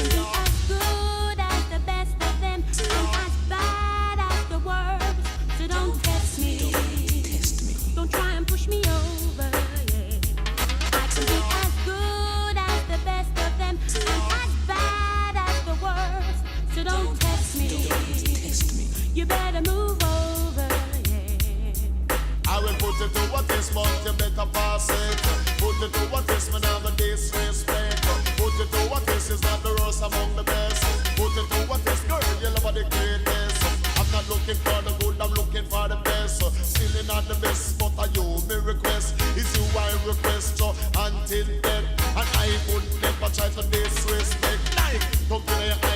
can be as good as the best of them and as bad as the worst. So don't test me. Don't try and push me over. Yeah. I can be as good as the best of them and as bad as the worst. So don't test me. You better move over. I will put it to a test, but you better pass it. Put it to a test, man, I'm a disrespect. Put it to a test, is not the worst among the best. Put it to a test, girl, you love the greatest. I'm not looking for the good, I'm looking for the best. Still not the best, but I you me request. Is you I request, until then. And I would never try to disrespect. Like, don't give me